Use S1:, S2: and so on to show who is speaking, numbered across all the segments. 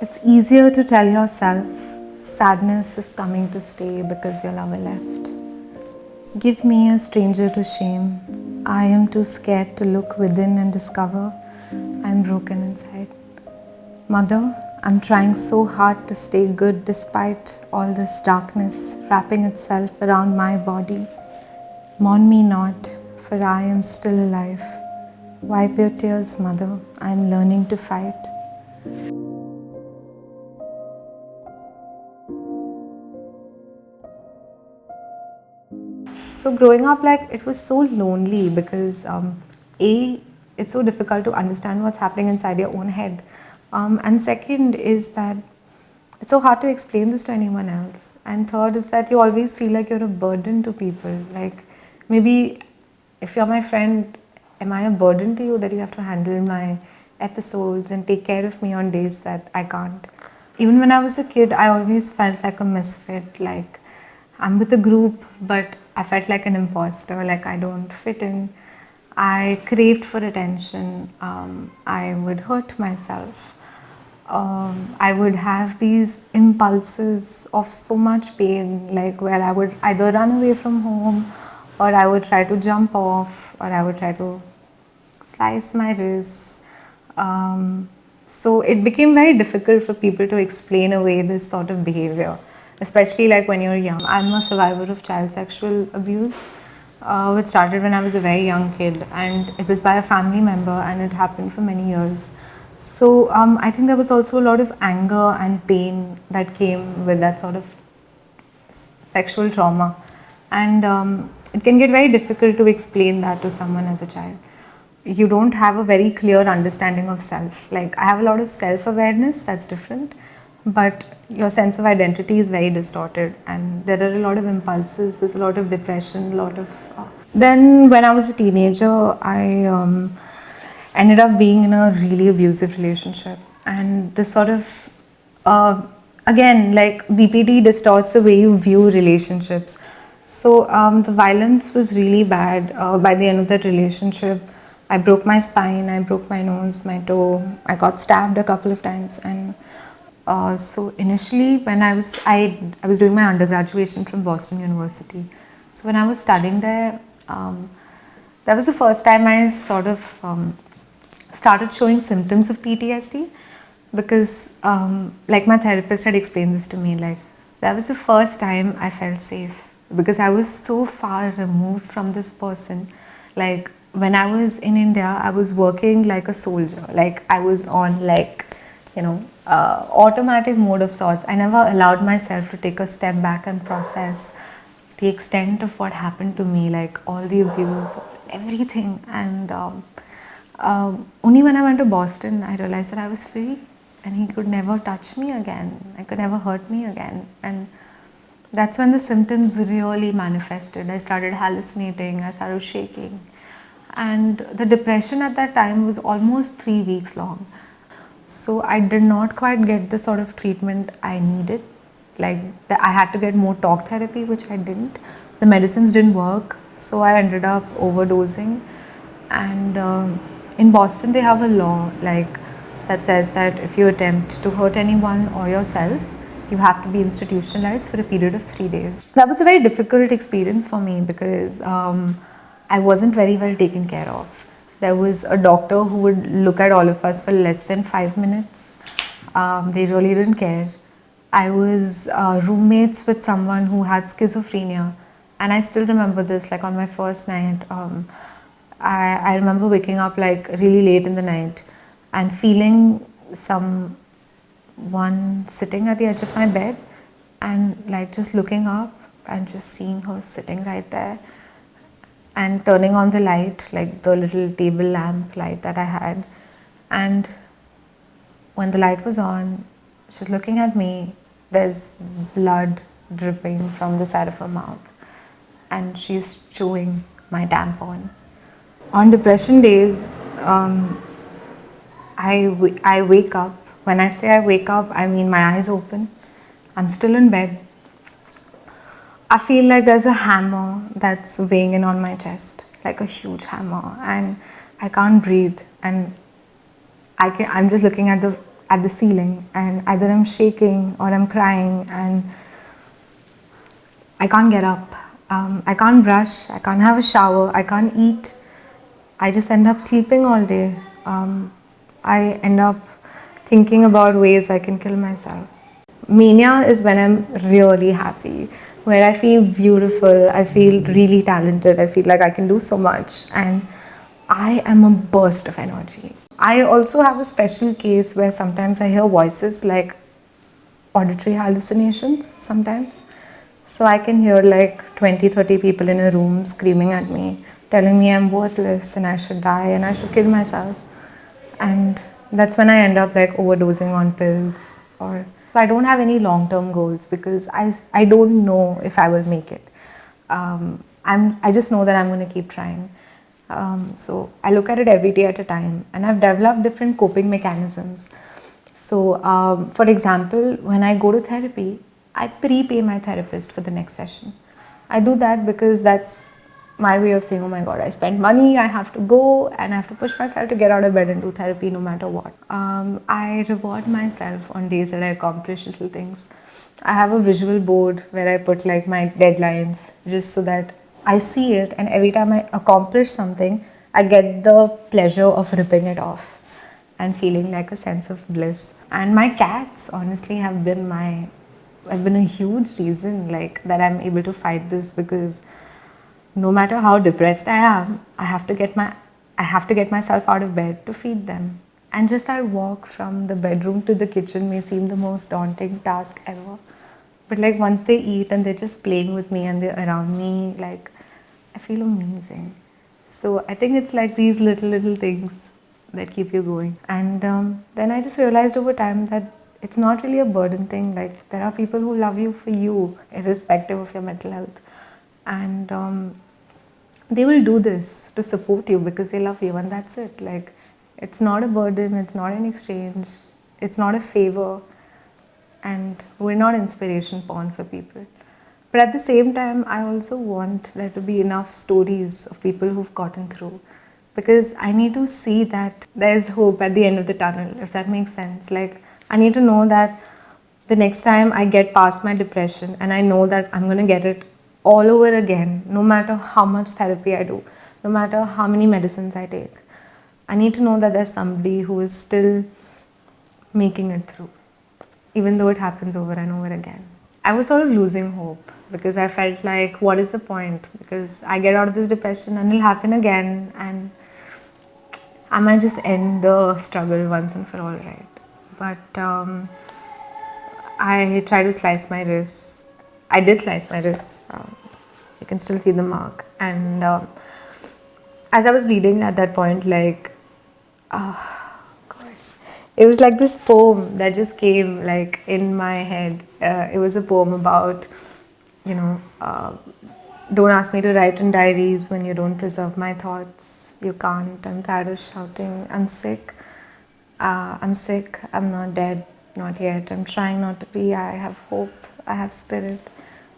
S1: It's easier to tell yourself sadness is coming to stay because your lover left. Give me a stranger to shame. I am too scared to look within and discover I'm broken inside. Mother, I'm trying so hard to stay good despite all this darkness wrapping itself around my body. Mourn me not, for I am still alive. Wipe your tears, mother. I am learning to fight. So growing up, like, it was so lonely because it's so difficult to understand what's happening inside your own head, and second is that it's so hard to explain this to anyone else, and third is that you always feel like you're a burden to people. Like, maybe if you're my friend, am I a burden to you that you have to handle my episodes and take care of me on days that I can't? Even when I was a kid, I always felt like a misfit. Like, I'm with a group, but I felt like an imposter, like I don't fit in. I craved for attention. I would hurt myself. I would have these impulses of so much pain, like where I would either run away from home, or I would try to jump off, or I would try to slice my wrists. So it became very difficult for people to explain away this sort of behavior, especially like when you're young. I'm a survivor of child sexual abuse, which started when I was a very young kid, and it was by a family member, and it happened for many years. So I think there was also a lot of anger and pain that came with that sort of sexual trauma, and it can get very difficult to explain that to someone as a child. You don't have a very clear understanding of self. Like, I have a lot of self-awareness, that's different, but your sense of identity is very distorted, and there are a lot of impulses, there's a lot of depression, a lot of then when I was a teenager, I ended up being in a really abusive relationship, and this sort of uh, again, like, BPD distorts the way you view relationships. So the violence was really bad. By the end of that relationship, I broke my spine, I broke my nose, my toe, I got stabbed a couple of times, and so initially when I was doing my undergraduation from Boston University. So when I was studying there, that was the first time I sort of started showing symptoms of PTSD, because like, my therapist had explained this to me, like, that was the first time I felt safe because I was so far removed from this person. Like, when I was in India, I was working like a soldier. Like, I was on, like, automatic mode of sorts. I never allowed myself to take a step back and process the extent of what happened to me, like all the abuse, everything. And only when I went to Boston, I realized that I was free and he could never touch me again. I could never hurt me again. And that's when the symptoms really manifested. I started hallucinating, I started shaking. And the depression at that time was almost 3 weeks long. So I did not quite get the sort of treatment I needed. Like, I had to get more talk therapy, which I didn't. The medicines didn't work, so I ended up overdosing. And in Boston, they have a law, like, that says that if you attempt to hurt anyone or yourself, you have to be institutionalized for a period of 3 days. That was a very difficult experience for me because I wasn't very well taken care of. There was a doctor who would look at all of us for less than 5 minutes. They really didn't care. I was roommates with someone who had schizophrenia, and I still remember this, like, on my first night. I remember waking up, like, really late in the night and feeling someone sitting at the edge of my bed, and, like, just looking up and just seeing her sitting right there and turning on the light, like the little table lamp light that I had. And when the light was on, she's looking at me, there's blood dripping from the side of her mouth, and she's chewing my tampon. On depression days, I wake up. When I say I wake up, I mean my eyes open. I'm still in bed. I feel like there's a hammer that's weighing in on my chest, like a huge hammer, and I can't breathe. And I'm just looking at at the ceiling, and either I'm shaking or I'm crying, and I can't get up. I can't brush, I can't have a shower, I can't eat. I just end up sleeping all day. I end up thinking about ways I can kill myself. Mania is when I'm really happy, where I feel beautiful, I feel really talented, I feel like I can do so much, and I am a burst of energy. I also have a special case where sometimes I hear voices, like auditory hallucinations sometimes. So I can hear like 20, 30 people in a room screaming at me, telling me I'm worthless and I should die and I should kill myself. And that's when I end up like overdosing on pills. Or so I don't have any long-term goals because I don't know if I will make it. I just know that I'm going to keep trying. So I look at it every day at a time, and I've developed different coping mechanisms. So, for example, when I go to therapy, I prepay my therapist for the next session. I do that because that's my way of saying, oh my god, I spent money, I have to go, and I have to push myself to get out of bed and do therapy no matter what. I reward myself on days that I accomplish little things. I have a visual board where I put like my deadlines just so that I see it, and every time I accomplish something, I get the pleasure of ripping it off and feeling like a sense of bliss. And my cats honestly have been a huge reason like that I'm able to fight this, because no matter how depressed I am, I have to get myself out of bed to feed them. And just that walk from the bedroom to the kitchen may seem the most daunting task ever. But like once they eat and they're just playing with me and they're around me, like I feel amazing. So I think it's like these little things that keep you going. And then I just realized over time that it's not really a burden thing. Like there are people who love you for you, irrespective of your mental health, and they will do this to support you because they love you, and that's it. Like it's not a burden, it's not an exchange, it's not a favor, and we're not inspiration porn for people. But at the same time, I also want there to be enough stories of people who've gotten through, because I need to see that there's hope at the end of the tunnel, if that makes sense. Like, I need to know that the next time I get past my depression, and I know that I'm going to get it all over again, no matter how much therapy I do, no matter how many medicines I take. I need to know that there's somebody who is still making it through, even though it happens over and over again. I was sort of losing hope because I felt like, what is the point? Because I get out of this depression and it'll happen again, and I might just end the struggle once and for all, right? But I tried to slice my wrist. I did slice my wrist. You can still see the mark. And as I was bleeding at that point, like, gosh, it was like this poem that just came like in my head. It was a poem about, you know, don't ask me to write in diaries when you don't preserve my thoughts. You can't. I'm tired of shouting. I'm sick. I'm sick. I'm not dead. Not yet. I'm trying not to be. I have hope. I have spirit.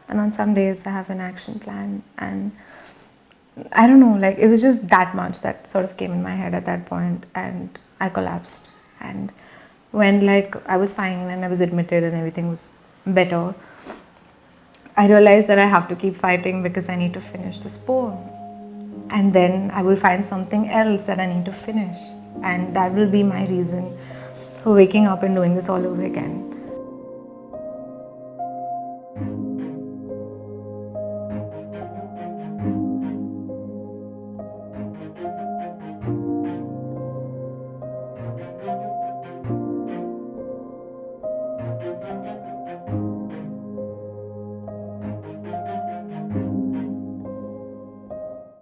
S1: And on some days, I have an action plan. And I don't know, like it was just that much that sort of came in my head at that point, and I collapsed. And when like I was fine and I was admitted and everything was better, I realized that I have to keep fighting because I need to finish this poem. And then I will find something else that I need to finish. And that will be my reason for waking up and doing this all over again.